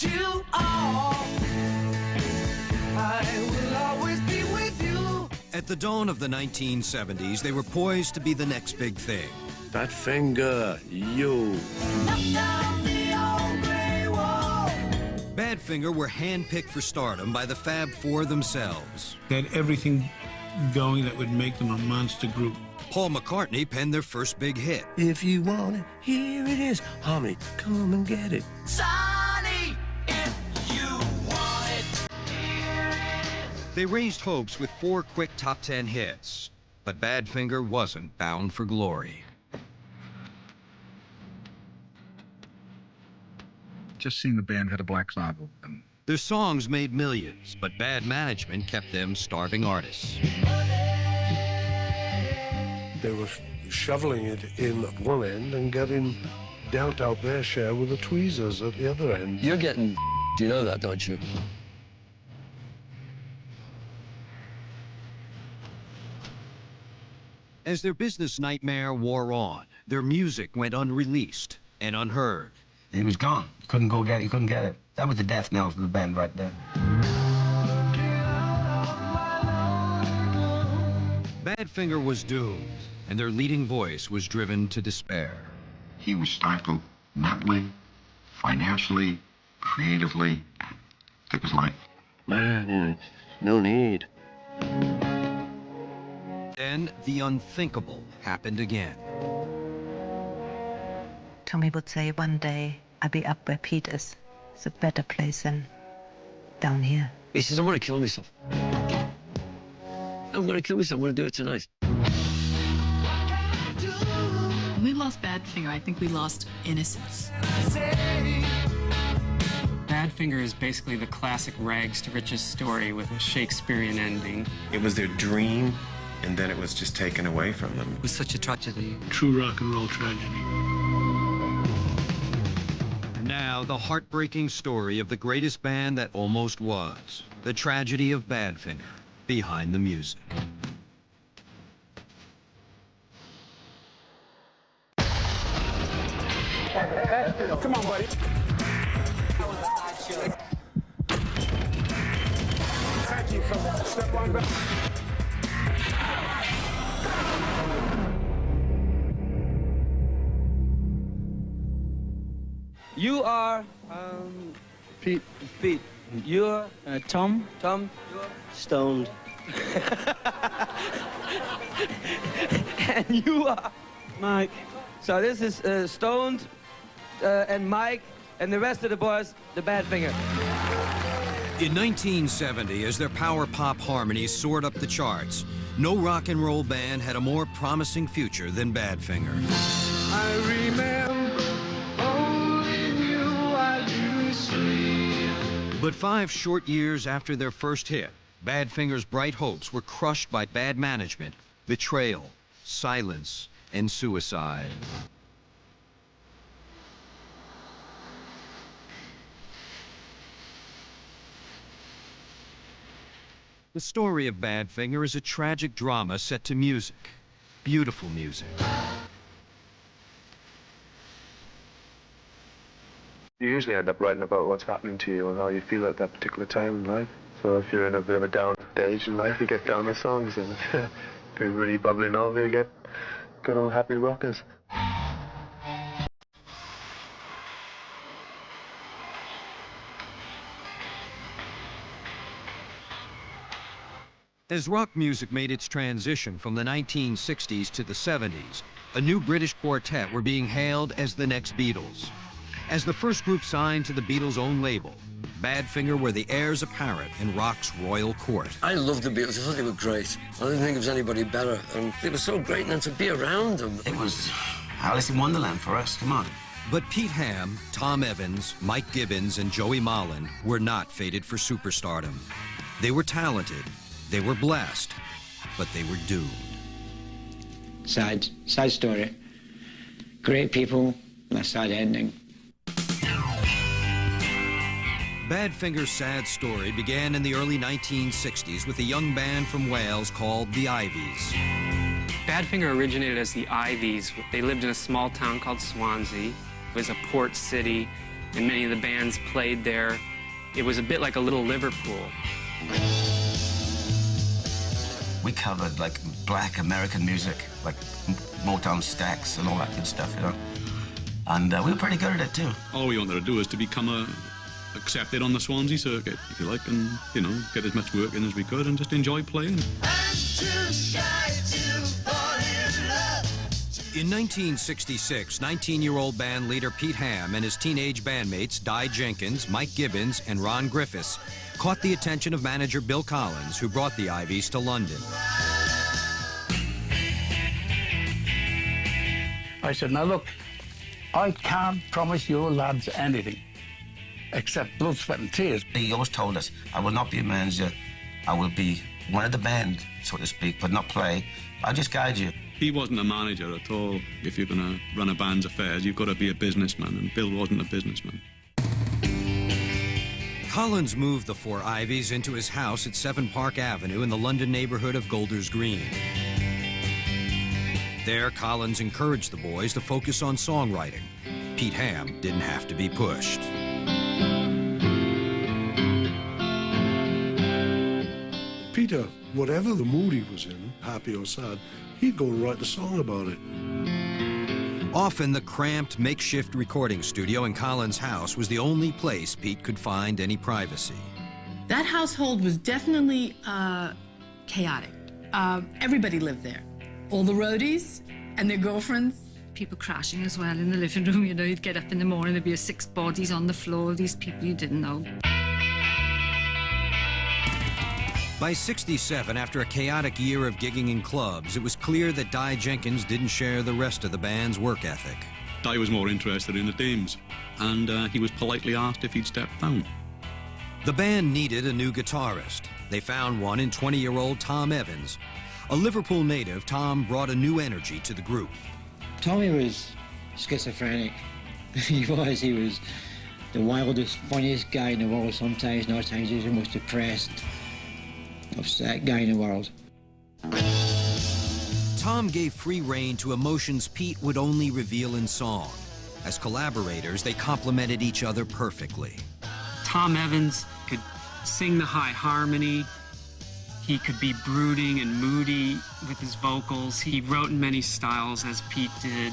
you are. I will always be with you. At the dawn of the 1970s, they were poised to be the next big thing. Badfinger, you. Knock down the old gray wall. Badfinger were handpicked for stardom by the Fab Four themselves. They had everything going that would make them a monster group. Paul McCartney penned their first big hit. If you want it, here it is. Harmony, come and get it. Sonny, if you want it, here it is. They raised hopes with 4 quick top 10 hits, but Badfinger wasn't bound for glory. Just seeing the band had a black cloud over them. Their songs made millions, but bad management kept them starving artists. They were shoveling it in at one end and getting dealt out their share with the tweezers at the other end. You're getting you know that, don't you? As their business nightmare wore on, their music went unreleased and unheard. He was gone. You couldn't go get it. You couldn't get it. That was the death knell for the band right there. Badfinger was doomed, and their leading voice was driven to despair. He was stifled mentally, financially, creatively. It was like, Man, no need. Then the unthinkable happened again. Tommy would say one day, I'll be up where Pete is. It's a better place than down here. He says, I'm going to kill myself. I'm going to kill myself. I'm going to do it tonight. When we lost Badfinger, I think we lost innocence. Badfinger is basically the classic rags to riches story with a Shakespearean ending. It was their dream, and then it was just taken away from them. It was such a tragedy. True rock and roll tragedy. Now, the heartbreaking story of the greatest band that almost was. The tragedy of Badfinger, behind the music. Come on, buddy. Thank you. Step on back. You are, Pete. Pete. You're, Tom? Tom. You're Stoned. and you are Mike. So this is Stoned and Mike and the rest of the boys, the Badfinger. In 1970, as their power pop harmonies soared up the charts, no rock and roll band had a more promising future than Badfinger. I remember only you I do sleep. But 5 short years after their first hit, Badfinger's bright hopes were crushed by bad management, betrayal, silence, and suicide. The story of Badfinger is a tragic drama set to music, beautiful music. You usually end up writing about what's happening to you and how you feel at that particular time in life. So if you're in a bit of a down stage in life, you get down with songs, and if you're really bubbling over, you get good old happy rockers. As rock music made its transition from the 1960s to the 70s, a new British quartet were being hailed as the next Beatles. As the first group signed to the Beatles' own label, Badfinger were the heirs apparent in rock's royal court. I loved the Beatles. I thought they were great. I didn't think there was anybody better. And they were so great, and then to be around them. It was Alice in Wonderland for us. Come on. But Pete Ham, Tom Evans, Mike Gibbons, and Joey Molland were not fated for superstardom. They were talented, they were blessed, but they were doomed. Sad story. Great people, and a sad ending. Badfinger's sad story began in the early 1960s with a young band from Wales called the Ivies. Badfinger originated as the Ivies. They lived in a small town called Swansea. It was a port city. and many of the bands played there. It was a bit like a little Liverpool. We covered like black American music, like Motown Stax and all that good stuff, you know. And we were pretty good at it too. All we wanted to do is to become accepted on the Swansea circuit, if you like, and, you know, get as much work in as we could and just enjoy playing. In 1966, 19-year-old band leader Pete Ham and his teenage bandmates Di Jenkins, Mike Gibbons, and Ron Griffiths caught the attention of manager Bill Collins, who brought the Ivies to London. I said, now look, I can't promise you lads anything, except blood, sweat and tears. He always told us, I will not be a manager, I will be one of the band, so to speak, but not play. I'll just guide you. He wasn't a manager at all. If you're going to run a band's affairs, you've got to be a businessman, and Bill wasn't a businessman. Collins moved the four Ivies into his house at 7 Park Avenue in the London neighborhood of Golders Green. There, Collins encouraged the boys to focus on songwriting. Pete Ham didn't have to be pushed. Peter, whatever the mood he was in, happy or sad, he'd go and write a song about it. Often, the cramped, makeshift recording studio in Collins' house was the only place Pete could find any privacy. That household was definitely chaotic. Everybody lived there. All the roadies and their girlfriends. People crashing as well in the living room. You know, you'd get up in the morning, there'd be 6 bodies on the floor, these people you didn't know. By '67, after a chaotic year of gigging in clubs, it was clear that Di Jenkins didn't share the rest of the band's work ethic. Di was more interested in the dames, and he was politely asked if he'd step down. The band needed a new guitarist. They found one in 20-year-old Tom Evans. A Liverpool native, Tom brought a new energy to the group. Tommy was schizophrenic. He was the wildest, funniest guy in the world sometimes, and other times he was the most depressed, upset guy in the world. Tom gave free rein to emotions Pete would only reveal in song. As collaborators, they complemented each other perfectly. Tom Evans could sing the high harmony. He could be brooding and moody with his vocals. He wrote in many styles, as Pete did.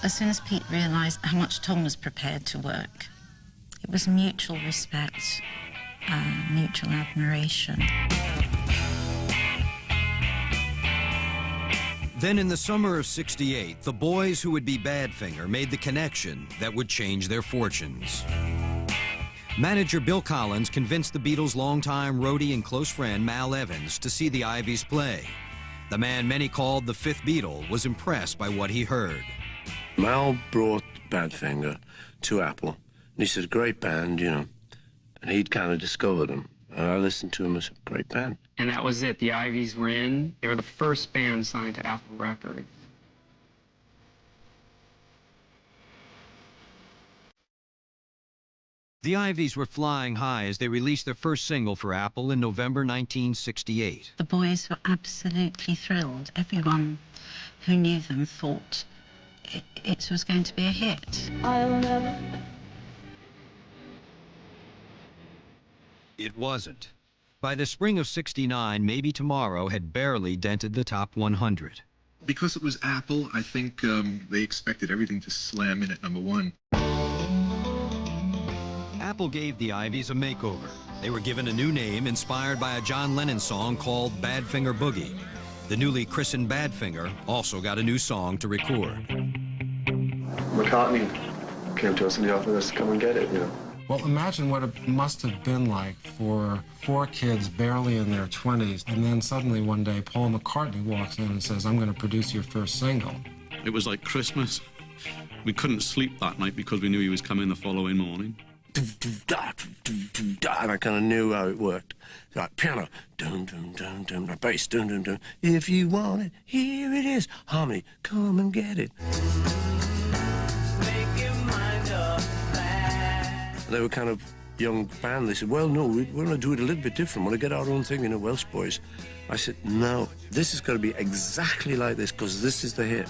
As soon as Pete realized how much Tom was prepared to work, it was mutual respect, mutual admiration. Then in the summer of '68, the boys who would be Badfinger made the connection that would change their fortunes. Manager Bill Collins convinced the Beatles' longtime roadie and close friend Mal Evans to see the Ivies play. The man many called the fifth Beatle was impressed by what he heard. Mal brought Badfinger to Apple, and he said, great band, you know, and he'd kind of discovered them. And I listened to him as a great band. And that was it. The Ivies were in. They were the first band signed to Apple Records. The Ivies were flying high as they released their first single for Apple in November 1968. The boys were absolutely thrilled. Everyone who knew them thought it was going to be a hit. I'll never. It wasn't. By the spring of '69, Maybe Tomorrow had barely dented the top 100. Because it was Apple, I think they expected everything to slam in at #1. Apple gave the Ivies a makeover. They were given a new name inspired by a John Lennon song called Badfinger Boogie. The newly christened Badfinger also got a new song to record. McCartney came to us and he offered us to come and get it, you know. Well, imagine what it must have been like for 4 kids barely in their 20s, and then suddenly one day Paul McCartney walks in and says, I'm going to produce your first single. It was like Christmas. We couldn't sleep that night because we knew he was coming the following morning. And I kind of knew how it worked. Like piano, dum dum dum dum, the bass, dum dum dum. If you want it, here it is. Harmony, come and get it. They were kind of young band. They said, well, no, we're going to do it a little bit different. We're going to get our own thing, you know, Welsh boys. I said, no, this is going to be exactly like this because this is the hit.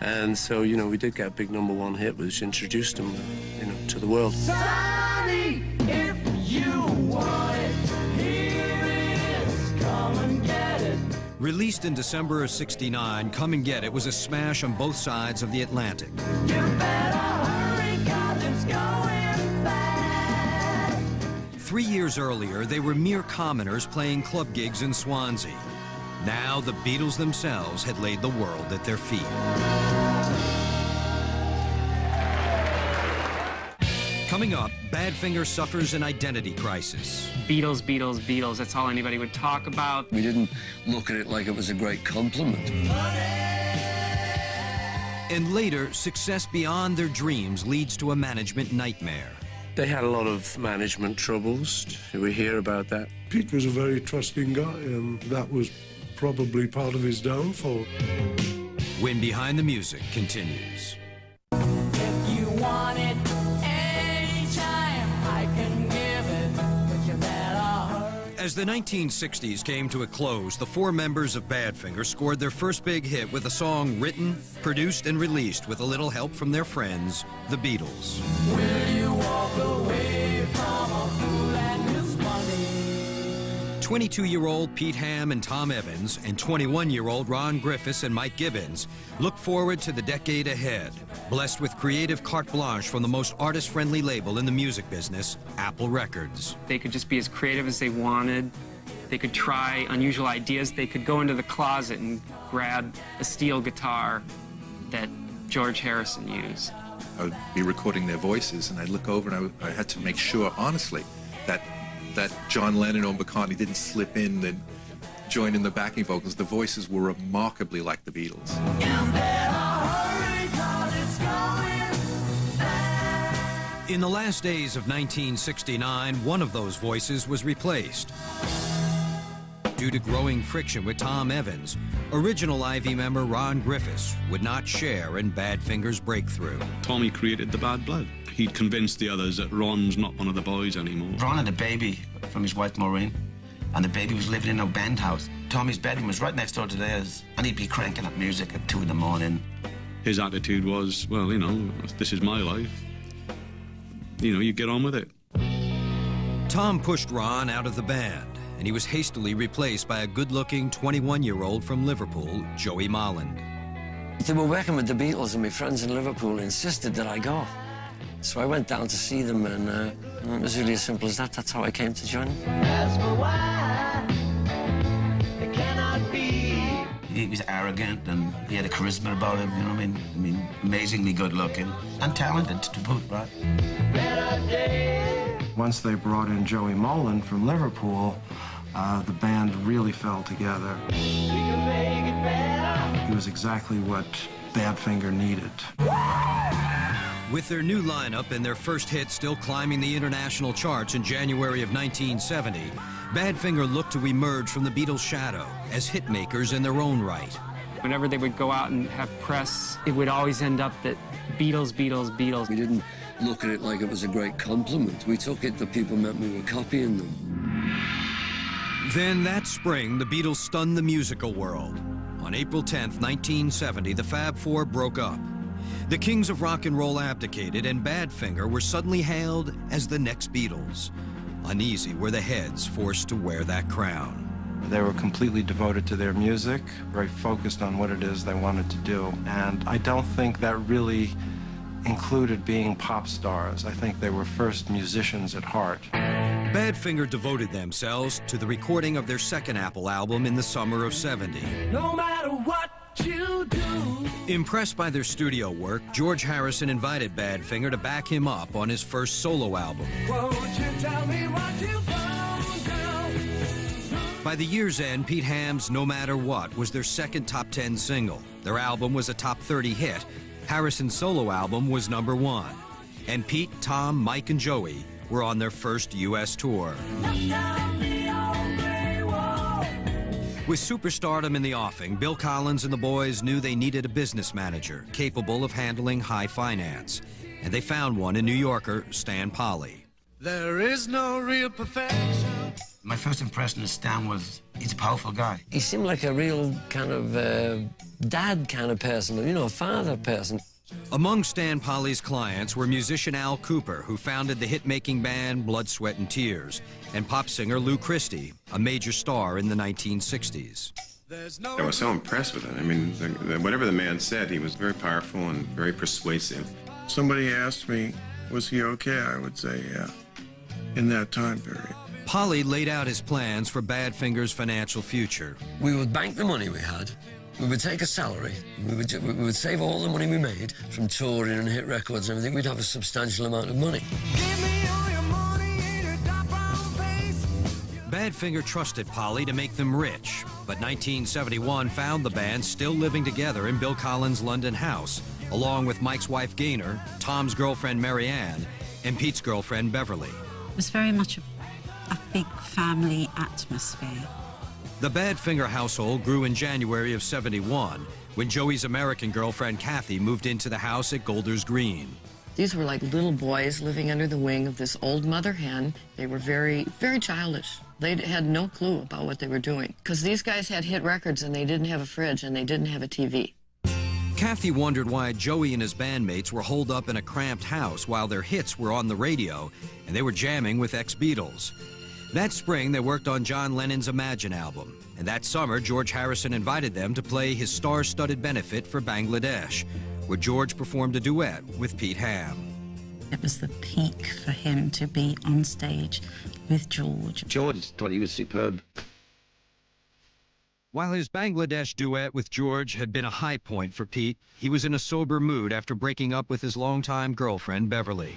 And so, you know, we did get a big #1 hit, which introduced them, you know, to the world. Sonny, if you want it, here it is, come and get it. Released in December of '69, Come and Get It was a smash on both sides of the Atlantic. You better hurry, 'cause it's going bad. 3 years earlier, they were mere commoners playing club gigs in Swansea. Now, the Beatles themselves had laid the world at their feet. Coming up, Badfinger suffers an identity crisis. Beatles, Beatles, Beatles, that's all anybody would talk about. We didn't look at it like it was a great compliment. And later, success beyond their dreams leads to a management nightmare. They had a lot of management troubles. We hear about that. Pete was a very trusting guy, and that was probably part of his downfall. When Behind the Music continues. If you want it anytime, I can give it, but you better hurry. As the 1960s came to a close, the 4 members of Badfinger scored their first big hit with a song written, produced, and released with a little help from their friends, the Beatles. Will you walk away from a fool and his money? 22-year-old Pete Ham and Tom Evans and 21-year-old Ron Griffiths and Mike Gibbons look forward to the decade ahead, blessed with creative carte blanche from the most artist-friendly label in the music business, Apple Records. They could just be as creative as they wanted. They could try unusual ideas. They could go into the closet and grab a steel guitar that George Harrison used. I would be recording their voices, and I'd look over and I had to make sure, honestly, that John Lennon or McCartney didn't slip in and join in the backing vocals. The voices were remarkably like the Beatles. In the last days of 1969, one of those voices was replaced. Due to growing friction with Tom Evans, original Ivy member Ron Griffiths would not share in Badfinger's breakthrough. Tommy created the bad blood. He'd convinced the others that Ron's not one of the boys anymore. Ron had a baby from his wife Maureen, and the baby was living in a band house. Tommy's bedroom was right next door to theirs, and he'd be cranking up music at 2 in the morning. His attitude was, well, you know, this is my life. You know, you get on with it. Tom pushed Ron out of the band, and he was hastily replaced by a good-looking 21-year-old from Liverpool, Joey Molland. They were working with the Beatles, and my friends in Liverpool insisted that I go. So I went down to see them, and it was really as simple as that. That's how I came to join them. As for why it cannot be. He was arrogant, and he had a charisma about him, you know what I mean? Amazingly good looking and talented to boot, right? Once they brought in Joey Molland from Liverpool, the band really fell together. He was exactly what Badfinger needed. With their new lineup and their first hit still climbing the international charts in January of 1970, Badfinger looked to emerge from the Beatles' shadow as hitmakers in their own right. Whenever they would go out and have press, it would always end up that Beatles, Beatles, Beatles. We didn't look at it like it was a great compliment. We took it that people meant we were copying them. Then that spring, the Beatles stunned the musical world. On April 10th, 1970, the Fab Four broke up. The kings of rock and roll abdicated, and Badfinger were suddenly hailed as the next Beatles. Uneasy were the heads forced to wear that crown. They were completely devoted to their music, very focused on what it is they wanted to do. And I don't think that really included being pop stars. I think they were first musicians at heart. Badfinger devoted themselves to the recording of their second Apple album in the summer of '70. No matter what you do. Impressed by their studio work, George Harrison invited Badfinger to back him up on his first solo album. Won't you tell me what you found, girl? By the year's end, Pete Ham's No Matter What was their second top 10 single. Their album was a top 30 hit. Harrison's solo album was #1. And Pete, Tom, Mike, and Joey were on their first U.S. tour. With superstardom in the offing, Bill Collins and the boys knew they needed a business manager capable of handling high finance. And they found one in New Yorker Stan Polly. There is no real perfection. My first impression of Stan was, he's a powerful guy. He seemed like a real kind of dad kind of person, you know, a father person. Among Stan Polly's clients were musician Al Cooper, who founded the hit-making band Blood, Sweat and Tears, and pop singer Lou Christie, a major star in the 1960s. I was so impressed with it. I mean, whatever the man said, he was very powerful and very persuasive. Somebody asked me, was he okay? I would say, yeah, in that time period. Polly laid out his plans for Badfinger's financial future. We would bank the money we had. We would take a salary. We would save all the money we made from touring and hit records and everything. We'd have a substantial amount of money. Badfinger trusted Polly to make them rich, but 1971 found the band still living together in Bill Collins' London house, along with Mike's wife Gaynor, Tom's girlfriend Mary Ann, and Pete's girlfriend Beverly. It was very much a big family atmosphere. The Badfinger household grew in January of '71 when Joey's American girlfriend Kathy moved into the house at Golders Green. These were like little boys living under the wing of this old mother hen. They were very, very childish. They had no clue about what they were doing because these guys had hit records and they didn't have a fridge and they didn't have a TV. Kathy wondered why Joey and his bandmates were holed up in a cramped house while their hits were on the radio and they were jamming with ex-Beatles. That spring, they worked on John Lennon's Imagine album, and that summer, George Harrison invited them to play his star-studded benefit for Bangladesh, where George performed a duet with Pete Ham. It was the peak for him to be on stage with George. George thought he was superb. While his Bangladesh duet with George had been a high point for Pete, he was in a sober mood after breaking up with his longtime girlfriend, Beverly.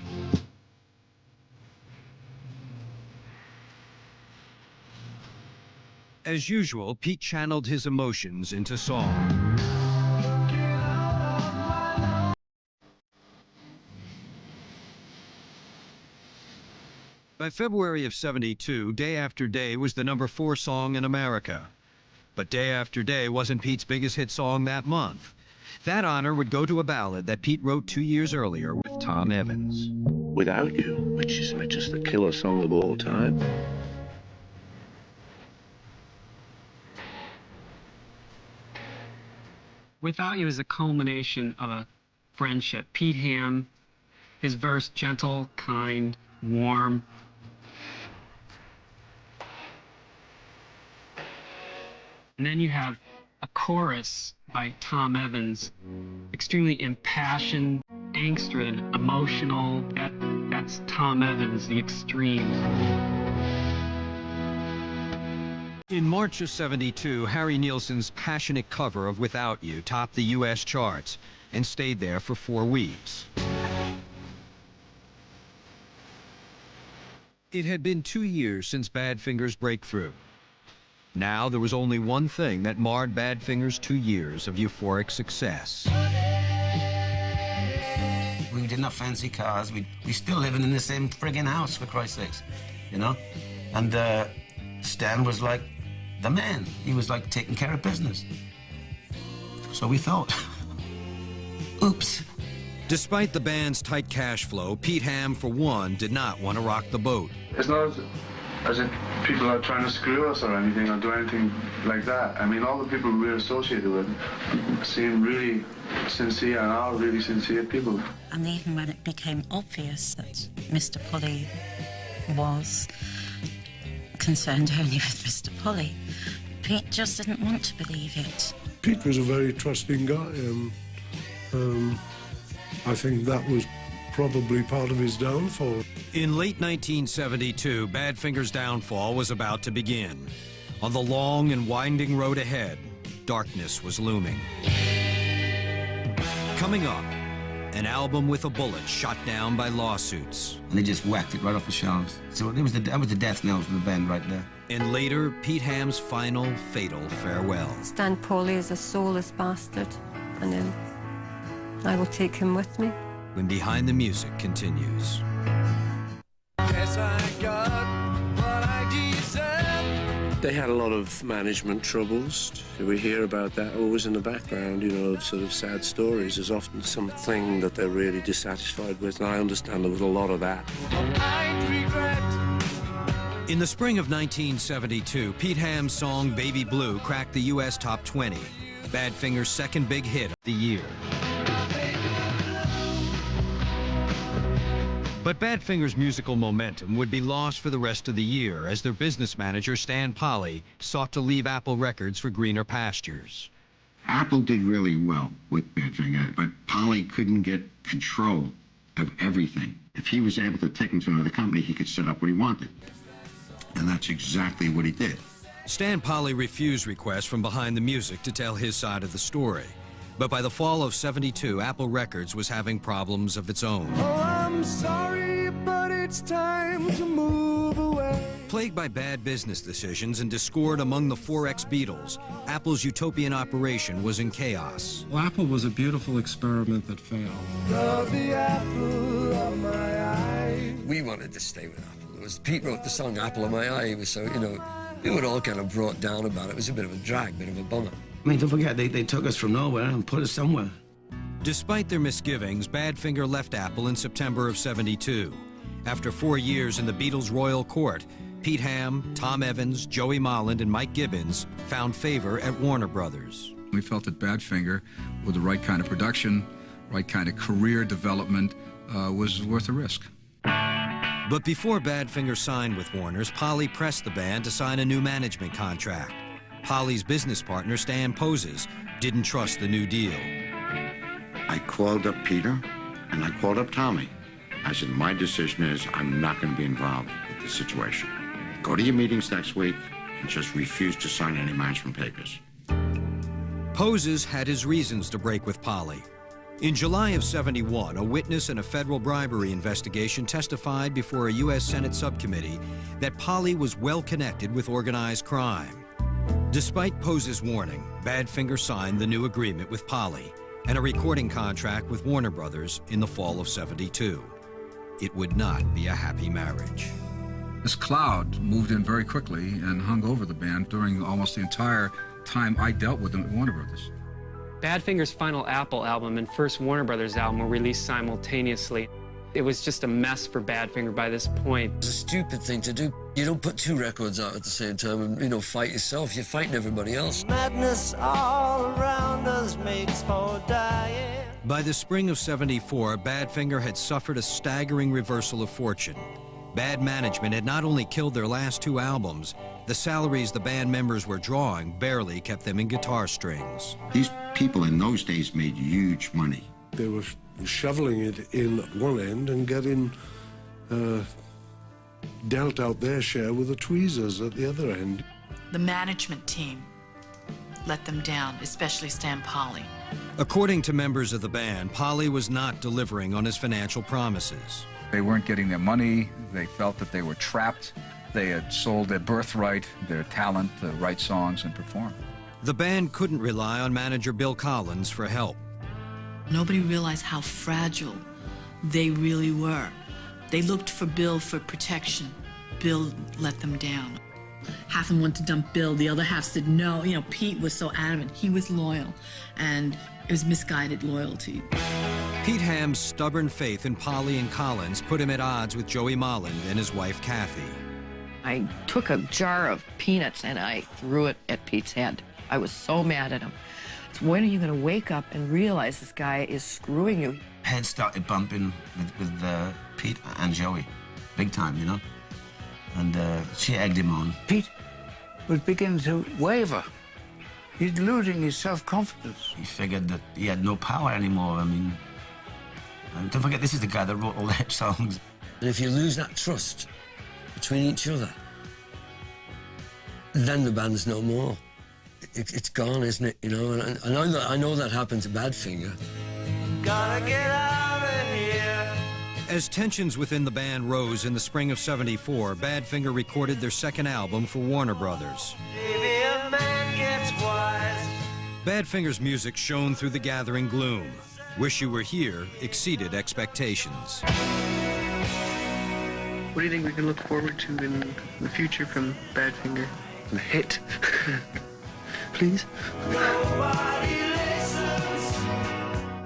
As usual, Pete channeled his emotions into song. By February of '72, Day After Day was the #4 song in America. But Day After Day wasn't Pete's biggest hit song that month. That honor would go to a ballad that Pete wrote 2 years earlier with Tom Evans. Without You, which is just the killer song of all time. Without You is a culmination of a friendship. Pete Ham, his verse, gentle, kind, warm. And then you have a chorus by Tom Evans, extremely impassioned, angst-ridden, emotional. That's Tom Evans, the extreme. In March of '72, Harry Nilsson's passionate cover of Without You topped the U.S. charts and stayed there for 4 weeks. It had been 2 years since Badfinger's breakthrough. Now there was only one thing that marred Badfinger's 2 years of euphoric success. We did not fancy cars. We still living in the same friggin' house, for Christ's sakes, you know? And Stan was like the man. He was like taking care of business. So we thought. Oops. Despite the band's tight cash flow, Pete Ham, for one, did not want to rock the boat. It's not as if people are trying to screw us or anything or do anything like that. I mean, all the people we're associated with seem really sincere and are really sincere people. And even when it became obvious that Mr. Polly was concerned only with Mr. Polly, Pete just didn't want to believe it. Pete was a very trusting guy, and I think that was probably part of his downfall. In late 1972, Badfinger's downfall was about to begin. On the long and winding road ahead, darkness was looming. Coming up, an album with a bullet shot down by lawsuits. And they just whacked it right off the shelves. So that was the death knell from the band right there. And later, Pete Ham's final, fatal farewell. Stan Polly is a soulless bastard, and then I will take him with me. When Behind the Music continues. Guess I got what I deserve. They had a lot of management troubles. We hear about that always in the background, you know, of sort of sad stories. There's often something that they're really dissatisfied with, and I understand there was a lot of that. I'd regret. In the spring of 1972, Pete Ham's song Baby Blue cracked the U.S. top 20. Badfinger's second big hit of the year. But Badfinger's musical momentum would be lost for the rest of the year as their business manager, Stan Polly, sought to leave Apple Records for greener pastures. Apple did really well with Badfinger, but Polly couldn't get control of everything. If he was able to take him to another company, he could set up what he wanted. And that's exactly what he did. Stan Polly refused requests from behind the music to tell his side of the story. But by the fall of '72, Apple Records was having problems of its own. Oh, I'm sorry, but it's time to move away. Plagued by bad business decisions and discord among the 4X Beatles, Apple's utopian operation was in chaos. Well, Apple was a beautiful experiment that failed. Love the apple of my eye. We wanted to stay with Apple. It was Pete wrote the song "Apple of My Eye." It was so, we were all kind of brought down about it. It was a bit of a drag, bit of a bummer. I mean, don't forget, they took us from nowhere and put us somewhere. Despite their misgivings, Badfinger left Apple in September of '72. After 4 years in the Beatles' royal court, Pete Ham, Tom Evans, Joey Molland, and Mike Gibbons found favor at Warner Brothers. We felt that Badfinger, with the right kind of production, right kind of career development, was worth the risk. But before Badfinger signed with Warner's, Polly pressed the band to sign a new management contract. Polly's business partner, Stan Poses, didn't trust the new deal. I called up Peter, and I called up Tommy. I said, my decision is I'm not going to be involved with this situation. Go to your meetings next week and just refuse to sign any management papers. Poses had his reasons to break with Polly. In July of '71, a witness in a federal bribery investigation testified before a U.S. Senate subcommittee that Polly was well connected with organized crime. Despite Poses' warning, Badfinger signed the new agreement with Polly and a recording contract with Warner Brothers in the fall of '72. It would not be a happy marriage. This cloud moved in very quickly and hung over the band during almost the entire time I dealt with them at Warner Brothers. Badfinger's final Apple album and first Warner Brothers album were released simultaneously. It was just a mess for Badfinger by this point. It's a stupid thing to do. You don't put 2 records out at the same time and, fight yourself. You're fighting everybody else. Madness all around us makes for dying. By the spring of '74, Badfinger had suffered a staggering reversal of fortune. Bad management had not only killed their last 2 albums, the salaries the band members were drawing barely kept them in guitar strings. These people in those days made huge money. They were shoveling it in at one end and getting dealt out their share with the tweezers at the other end. The management team let them down, especially Stan Polly. According to members of the band, Polly was not delivering on his financial promises. They weren't getting their money. They felt that they were trapped. They had sold their birthright, their talent to write songs and perform. The band couldn't rely on manager Bill Collins for help. Nobody realized how fragile they really were. They looked for Bill for protection. Bill let them down. Half of them wanted to dump Bill, the other half said no. Pete was so adamant. He was loyal, and it was misguided loyalty. Pete Ham's stubborn faith in Polly and Collins put him at odds with Joey Molland and his wife, Kathy. I took a jar of peanuts and I threw it at Pete's head. I was so mad at him. So when are you going to wake up and realize this guy is screwing you? Head started bumping with Pete and Joey, big time, And she egged him on. Pete was beginning to waver. He's losing his self-confidence. He figured that he had no power anymore. I mean, don't forget, this is the guy that wrote all the hit songs. And if you lose that trust between each other, then the band's no more. It's gone, isn't it? And I know that happened to Badfinger. Gotta get out of here. As tensions within the band rose in the spring of '74, Badfinger recorded their second album for Warner Brothers. Maybe a man gets wise. Badfinger's music shone through the gathering gloom. Wish You Were Here exceeded expectations. What do you think we can look forward to in the future from Badfinger? A hit. Please?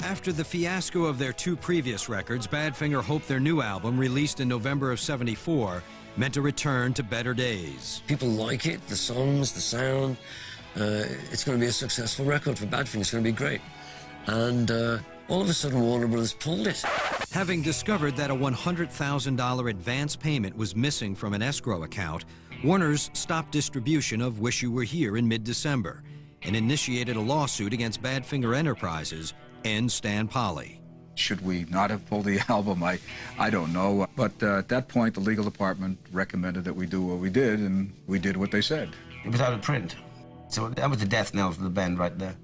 After the fiasco of their 2 previous records, Badfinger hoped their new album, released in November of '74, meant a return to better days. People like it, the songs, the sound. it's going to be a successful record for Badfinger. It's going to be great. And all of a sudden, Warner Brothers pulled it. Having discovered that a $100,000 advance payment was missing from an escrow account, Warner's stopped distribution of Wish You Were Here in mid-December and initiated a lawsuit against Badfinger Enterprises and Stan Polly. Should we not have pulled the album? I don't know. But at that point, the legal department recommended that we do what we did, and we did what they said. It was out of print. So that was the death knell for the band right there.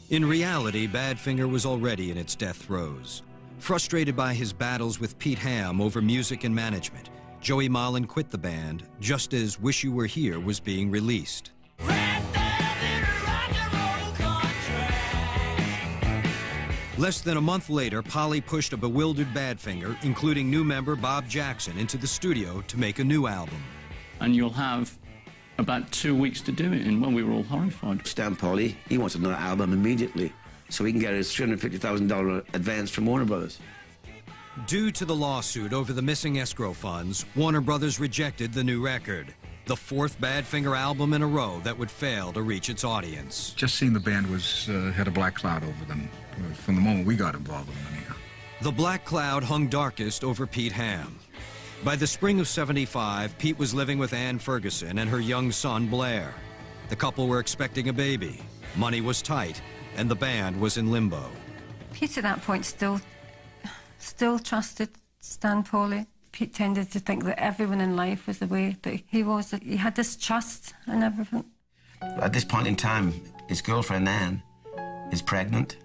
In reality, Badfinger was already in its death throes. Frustrated by his battles with Pete Ham over music and management, Joey Mollen quit the band just as Wish You Were Here was being released. Less than a month later, Polly pushed a bewildered Badfinger, including new member Bob Jackson, into the studio to make a new album. And you'll have about 2 weeks to do it in. Well, we were all horrified. Stan Polly, he wants another album immediately so he can get his $350,000 advance from Warner Brothers. Due to the lawsuit over the missing escrow funds, Warner Brothers rejected the new record, the fourth Badfinger album in a row that would fail to reach its audience. Just seeing the band had a black cloud over them from the moment we got involved with them, anyhow. The black cloud hung darkest over Pete Ham. By the spring of '75, Pete was living with Ann Ferguson and her young son, Blair. The couple were expecting a baby. Money was tight, and the band was in limbo. Pete at that point still trusted Stan Polly. Pete tended to think that everyone in life was the way that he was. He had this trust and everything. At this point in time, his girlfriend, Ann, is pregnant.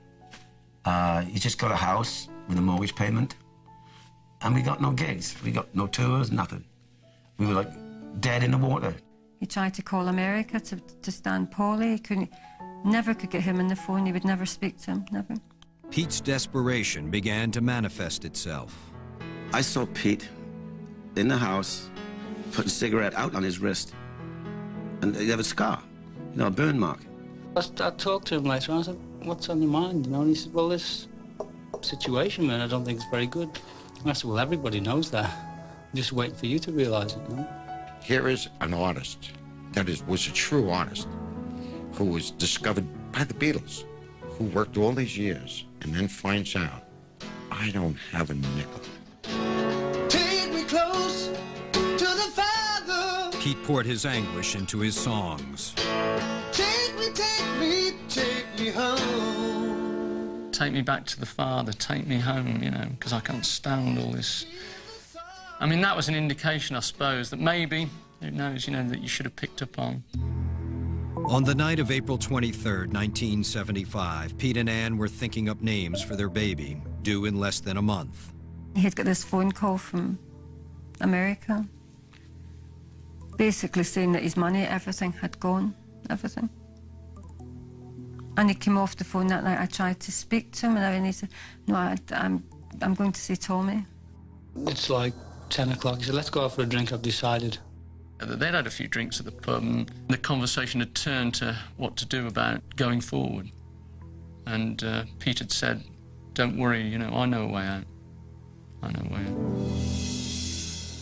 He's just got a house with a mortgage payment. And we got no gigs. We got no tours, nothing. We were like dead in the water. He tried to call America to Stan Polly. He never could get him on the phone. He would never speak to him, never. Pete's desperation began to manifest itself. I saw Pete in the house, putting a cigarette out on his wrist. And he had a scar, a burn mark. I talked to him later on. I said, "What's on your mind?" And he said, "Well, this situation, man, I don't think it's very good." And I said, "Well, everybody knows that. I'm just waiting for you to realize it, Here is an artist that was a true artist who was discovered by the Beatles, who worked all these years and then finds out, I don't have a nickel. Take me close to the Father. Pete poured his anguish into his songs. Take me home. Take me back to the Father, take me home, because I can't stand all this. I mean, that was an indication, I suppose, that maybe, who knows, that you should have picked up on. On the night of April 23rd, 1975, Pete and Ann were thinking up names for their baby, due in less than a month. He had got this phone call from America, basically saying that his money, everything had gone, everything. And he came off the phone that night. I tried to speak to him, and he said, "No, I'm going to see Tommy." It's like 10 o'clock. He said, "Let's go out for a drink, I've decided." They'd had a few drinks at the pub, and the conversation had turned to what to do about going forward. And Pete had said, "Don't worry, I know a way out. I know a way out."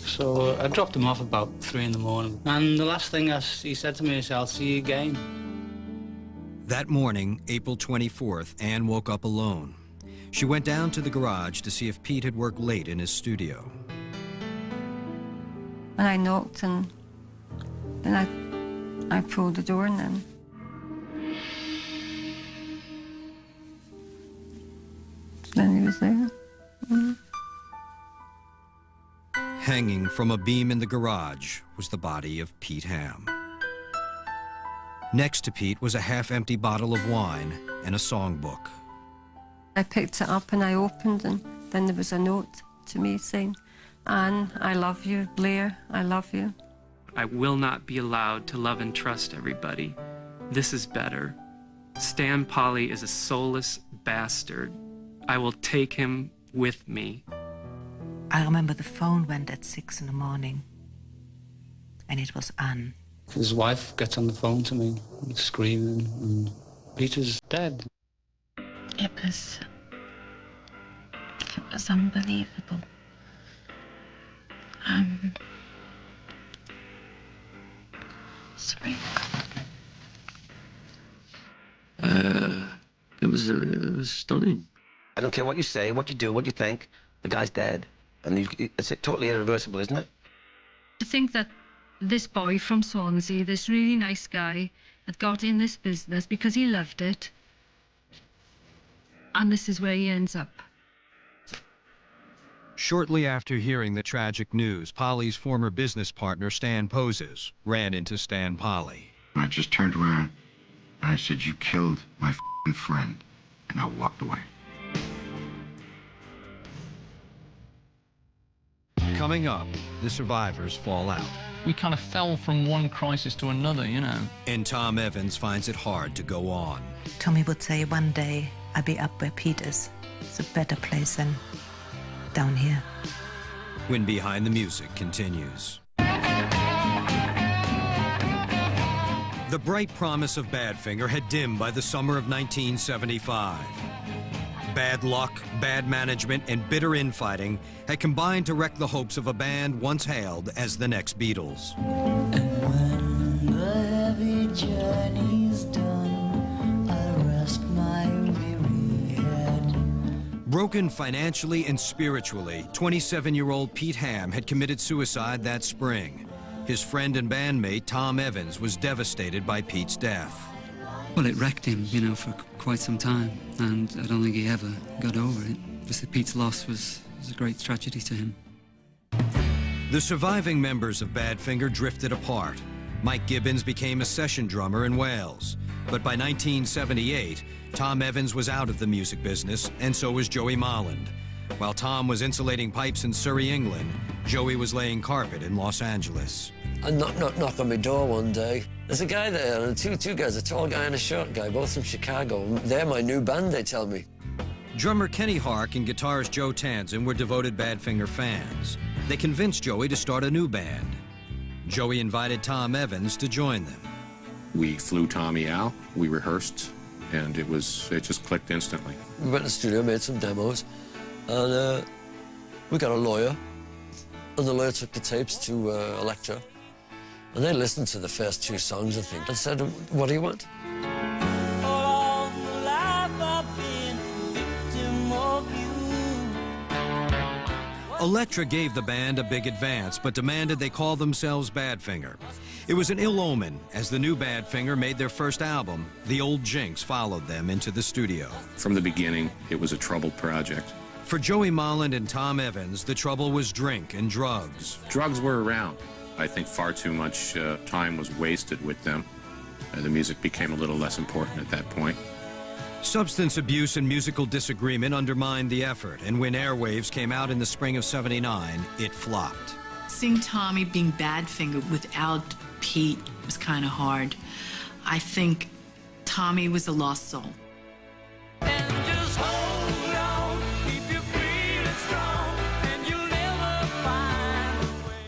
So I dropped him off about 3 in the morning. And the last thing he said to me is, "I'll see you again." That morning, April 24th, Ann woke up alone. She went down to the garage to see if Pete had worked late in his studio. And I knocked, and then I pulled the door, and then he was there. Hanging from a beam in the garage was the body of Pete Ham. Next to Pete was a half-empty bottle of wine and a songbook. I picked it up and I opened, and then there was a note to me saying, "Anne, I love you. Blair, I love you. I will not be allowed to love and trust everybody. This is better. Stan Polly is a soulless bastard. I will take him with me." I remember the phone went at 6 in the morning, and it was Anne. His wife gets on the phone to me, screaming, and Peter's dead. It was unbelievable. Sorry. was stunning. I don't care what you say, what you do, what you think. The guy's dead. And it's totally irreversible, isn't it? To think that this boy from Swansea, this really nice guy, had got in this business because he loved it. And this is where he ends up. Shortly after hearing the tragic news, Polly's former business partner, Stan Poses, ran into Stan Polly. I just turned around and I said, "You killed my f***ing friend," and I walked away. Coming up, the survivors fall out. We kind of fell from one crisis to another, you know. And Tom Evans finds it hard to go on. Tommy would say, "One day I'll be up where Pete is. It's a better place than down here." When Behind the Music continues. The bright promise of Badfinger had dimmed by the summer of 1975. Bad luck, bad management, and bitter infighting had combined to wreck the hopes of a band once hailed as the next Beatles. When the heavy journey's done, I'll rest my weary head. Broken financially and spiritually, 27-year-old Pete Ham had committed suicide that spring. His friend and bandmate Tom Evans was devastated by Pete's death. Well, it wrecked him, you know, for quite some time, and I don't think he ever got over it. Obviously, Pete's loss was a great tragedy to him. The surviving members of Badfinger drifted apart. Mike Gibbons became a session drummer in Wales. But by 1978, Tom Evans was out of the music business, and so was Joey Molland. While Tom was insulating pipes in Surrey, England, Joey was laying carpet in Los Angeles. I knock on my door one day. There's a guy there, and two guys, a tall guy and a short guy, both from Chicago. They're my new band, they tell me. Drummer Kenny Hark and guitarist Joe Tanzen were devoted Badfinger fans. They convinced Joey to start a new band. Joey invited Tom Evans to join them. We flew Tommy out, we rehearsed, and it just clicked instantly. We went to the studio, made some demos, and we got a lawyer, and the lawyer took the tapes to Elektra. And they listened to the first two songs, I think, and said, "What do you want?" Elektra gave the band a big advance, but demanded they call themselves Badfinger. It was an ill omen, as the new Badfinger made their first album. The old jinx followed them into the studio. From the beginning, it was a troubled project. For Joey Molland and Tom Evans, the trouble was drink and drugs. Drugs were around. I think far too much time was wasted with them. The music became a little less important at that point. Substance abuse and musical disagreement undermined the effort, and when Airwaves came out in the spring of '79, it flopped. Seeing Tommy being Badfinger without Pete was kind of hard. I think Tommy was a lost soul.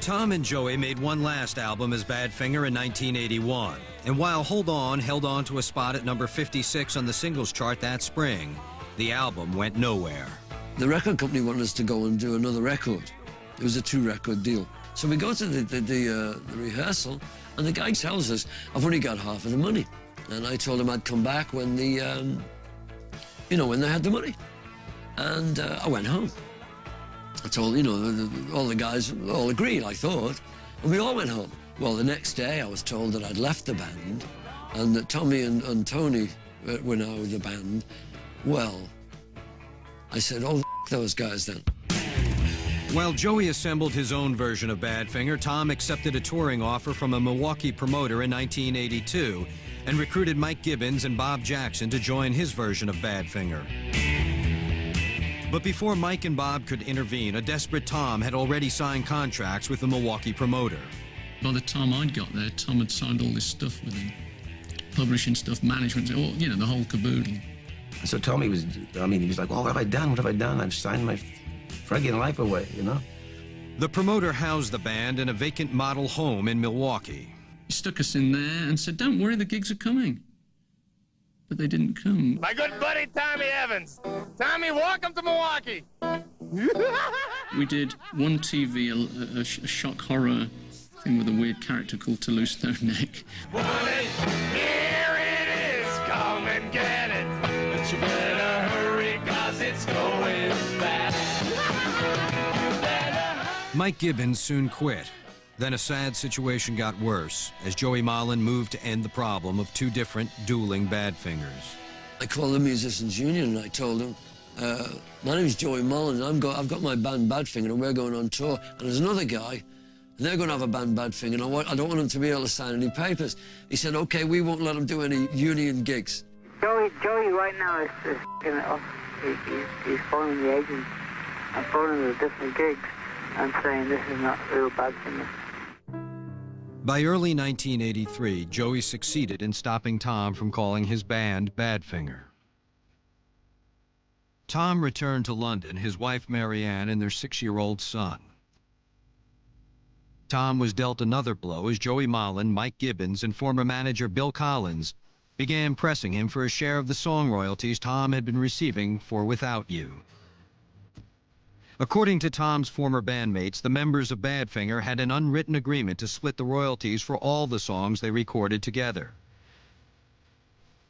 Tom and Joey made one last album as Badfinger in 1981, and while Hold On held on to a spot at number 56 on the singles chart that spring, the album went nowhere. The record company wanted us to go and do another record. It was a 2-record deal. So we go to the rehearsal, and the guy tells us, "I've only got half of the money." And I told him I'd come back when when they had the money. And I went home. I told, all the guys all agreed, I thought, and we all went home. Well, the next day I was told that I'd left the band and that Tommy and Tony were now with the band. Well, I said, "Oh, those guys then." While Joey assembled his own version of Badfinger, Tom accepted a touring offer from a Milwaukee promoter in 1982 and recruited Mike Gibbons and Bob Jackson to join his version of Badfinger. But before Mike and Bob could intervene, a desperate Tom had already signed contracts with the Milwaukee promoter. By the time I'd got there, Tom had signed all this stuff with him. Publishing stuff, management, the whole caboodle. So Tommy was like, "Oh, what have I done? What have I done? I've signed my friggin' life away, The promoter housed the band in a vacant model home in Milwaukee. He stuck us in there and said, "Don't worry, the gigs are coming." But they didn't come. My good buddy, Tommy Evans. Tommy, welcome to Milwaukee. We did one TV, a shock horror thing with a weird character called Toulouse Stone Neck. Here it is, come and get it. The But you better hurry, 'cause it's going bad. Mike Gibbons soon quit. Then a sad situation got worse as Joey Molland moved to end the problem of two different dueling Badfingers. I called the Musicians Union and I told them, my name's Joey Molland and I've got my band Badfinger and we're going on tour. And there's another guy, and they're going to have a band Badfinger and I don't want them to be able to sign any papers. He said, okay, we won't let them do any union gigs. Joey right now is off. He's phoning the agent and phoning the different gigs and saying this is not real Badfinger. By early 1983, Joey succeeded in stopping Tom from calling his band Badfinger. Tom returned to London, his wife Marianne and their 6-year-old son. Tom was dealt another blow as Joey Molland, Mike Gibbons, and former manager Bill Collins began pressing him for a share of the song royalties Tom had been receiving for Without You. According to Tom's former bandmates, the members of Badfinger had an unwritten agreement to split the royalties for all the songs they recorded together.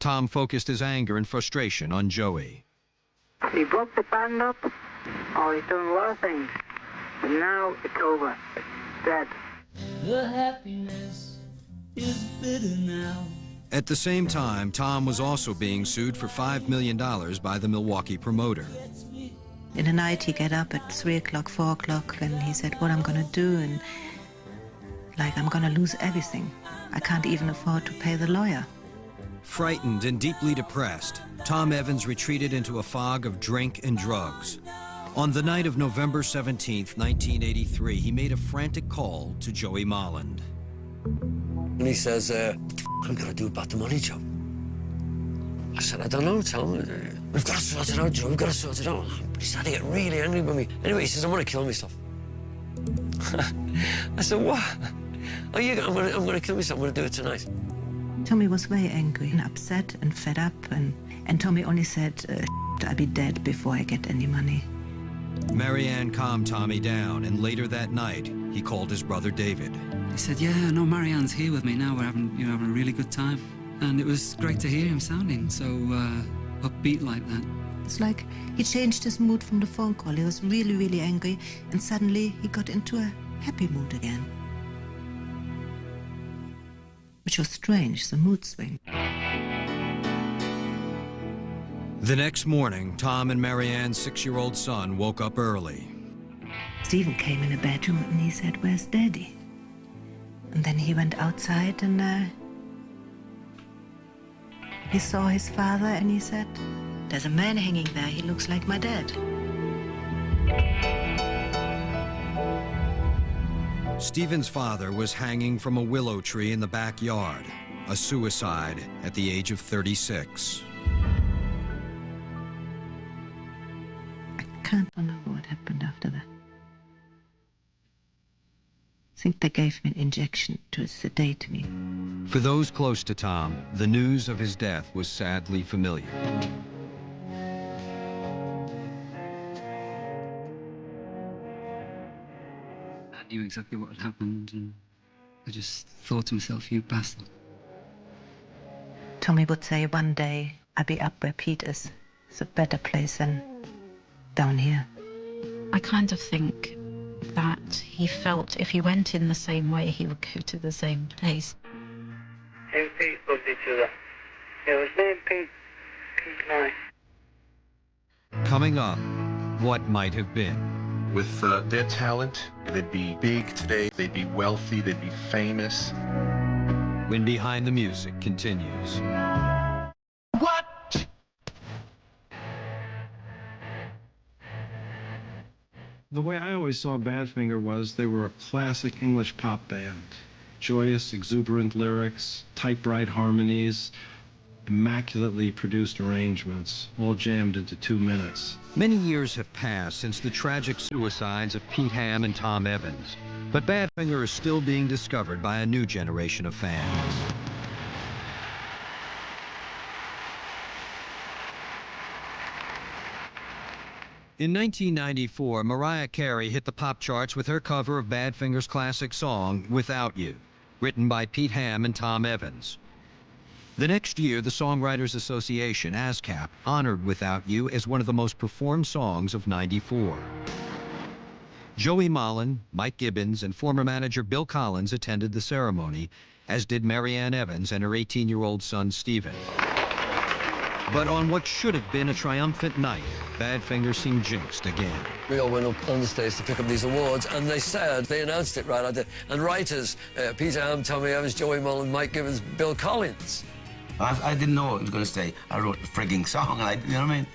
Tom focused his anger and frustration on Joey. He broke the band up. Oh, he's done a lot of things. But now it's over. It's dead. The happiness is bitter now. At the same time, Tom was also being sued for $5 million by the Milwaukee promoter. In the night, he get up at 3 o'clock, 4 o'clock, and he said, what I'm gonna do, and like, I'm gonna lose everything. I can't even afford to pay the lawyer. Frightened and deeply depressed, Tom Evans retreated into a fog of drink and drugs. On the night of November 17th, 1983, he made a frantic call to Joey Molland. And he says, what I'm gonna do about the money, Joe? I said, I don't know, Tom. We've got to sort it out, Joe. We've got to sort it out. But he started to get really angry with me. Anyway, he says, I'm going to kill myself. I said, what? I'm going to kill myself. I'm going to do it tonight. Tommy was very angry and upset and fed up, and Tommy only said, I'll be dead before I get any money. Marianne calmed Tommy down, and later that night, he called his brother David. He said, yeah, no, Marianne's here with me now. We're having a really good time. And it was great to hear him sounding so upbeat like that. It's like he changed his mood from the phone call. He was really, really angry, and suddenly he got into a happy mood again. Which was strange, the mood swing. The next morning, Tom and Marianne's 6-year-old son woke up early. Stephen came in the bedroom and he said, where's Daddy? And then he went outside and he saw his father and he said, there's a man hanging there, he looks like my dad. Stephen's father was hanging from a willow tree in the backyard, a suicide at the age of 36. I can't remember what happened after that. I think they gave me an injection to sedate me. For those close to Tom, the news of his death was sadly familiar. I knew exactly what had happened, and I just thought to myself, you bastard. Tommy would say, one day I'll be up where Pete is. It's a better place than down here. I kind of think that he felt if he went in the same way, he would go to the same place. Him and Pete loved each other. It was me and Pete and I. Coming up, what might have been. With their talent, they'd be big today, they'd be wealthy, they'd be famous. When Behind the Music continues. What? The way I always saw Badfinger was they were a classic English pop band. Joyous, exuberant lyrics, typewrite harmonies, immaculately produced arrangements, all jammed into 2 minutes. Many years have passed since the tragic suicides of Pete Ham and Tom Evans, but Badfinger is still being discovered by a new generation of fans. In 1994, Mariah Carey hit the pop charts with her cover of Badfinger's classic song, Without You, written by Pete Ham and Tom Evans. The next year, the Songwriters Association, ASCAP, honored Without You as one of the most performed songs of '94. Joey Mollen, Mike Gibbons, and former manager Bill Collins attended the ceremony, as did Marianne Evans and her 18-year-old son, Stephen. But on what should have been a triumphant night, Badfinger seemed jinxed again. We all went up on the stage to pick up these awards, and they announced it right out there. And writers, Peter Ham, Tommy Evans, Joey Mollen, Mike Gibbons, Bill Collins. I didn't know it was going to say, I wrote the frigging song, and you know what I mean?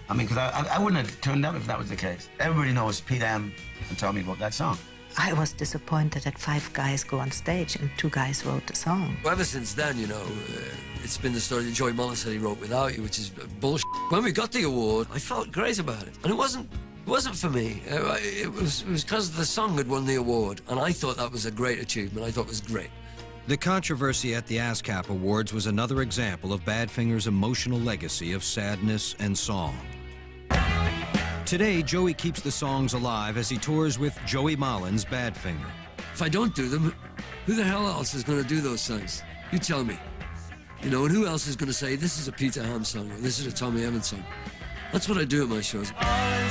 I mean, because I wouldn't have turned up if that was the case. Everybody knows Peter Ham and Tommy wrote that song. I was disappointed that 5 guys go on stage and 2 guys wrote the song. Well, ever since then, you know, it's been the story that Joey Mollen said he wrote Without You, which is bullshit. When we got the award, I felt great about it. And it wasn't for me. It was because the song had won the award, and I thought that was a great achievement. I thought it was great. The controversy at the ASCAP Awards was another example of Badfinger's emotional legacy of sadness and song. Today, Joey keeps the songs alive as he tours with Joey Mollen's Badfinger. If I don't do them, who the hell else is going to do those songs? You tell me. You know, and who else is going to say, this is a Peter Ham song, or this is a Tommy Evans song? That's what I do at my shows. I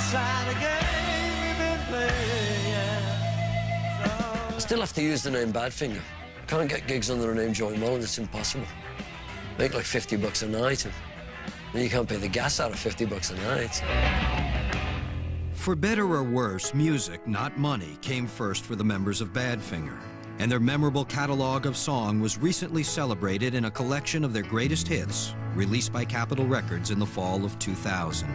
still have to use the name Badfinger. I can't get gigs under the name Joey Mollen, it's impossible. Make like $50 a night, and then you can't pay the gas out of $50 a night. For better or worse, music, not money, came first for the members of Badfinger, and their memorable catalog of song was recently celebrated in a collection of their greatest hits, released by Capitol Records in the fall of 2000.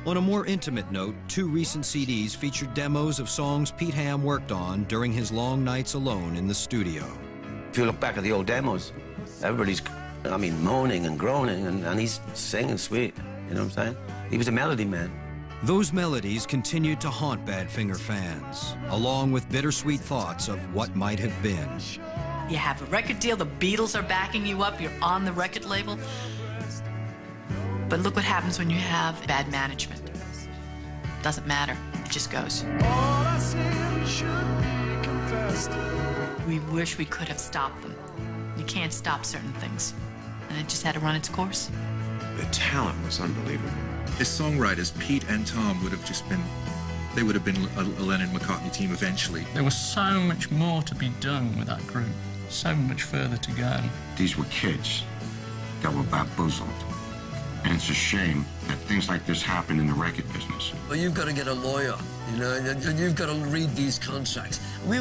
On a more intimate note, 2 recent CDs featured demos of songs Pete Ham worked on during his long nights alone in the studio. If you look back at the old demos, everybody's, I mean, moaning and groaning, and he's singing sweet. You know what I'm saying? He was a melody man. Those melodies continued to haunt Badfinger fans, along with bittersweet thoughts of what might have been. You have a record deal, the Beatles are backing you up, you're on the record label. But look what happens when you have bad management. Doesn't matter, it just goes. We wish we could have stopped them. You can't stop certain things. And it just had to run its course. The talent was unbelievable. His songwriters, Pete and Tom, would have just been, they would have been a Lennon-McCartney team eventually. There was so much more to be done with that group, so much further to go. These were kids that were bamboozled. And it's a shame that things like this happen in the record business. Well, you've got to get a lawyer, you know, and you've got to read these contracts. We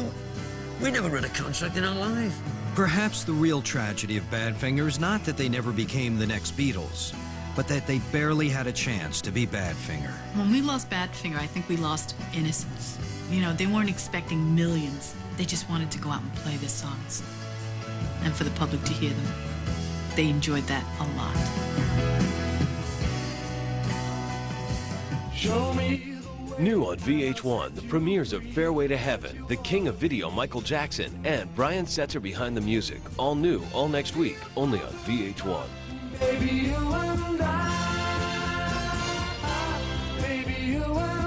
never read a contract in our life. Perhaps the real tragedy of Badfinger is not that they never became the next Beatles, but that they barely had a chance to be Badfinger. When we lost Badfinger, I think we lost innocence. You know, they weren't expecting millions. They just wanted to go out and play their songs. And for the public to hear them. They enjoyed that a lot. Show me. New on VH1, the premieres of Fairway to Heaven, The King of Video Michael Jackson, and Brian Setzer Behind the Music. All new, all next week, only on VH1. Baby, you and I, baby, you and I.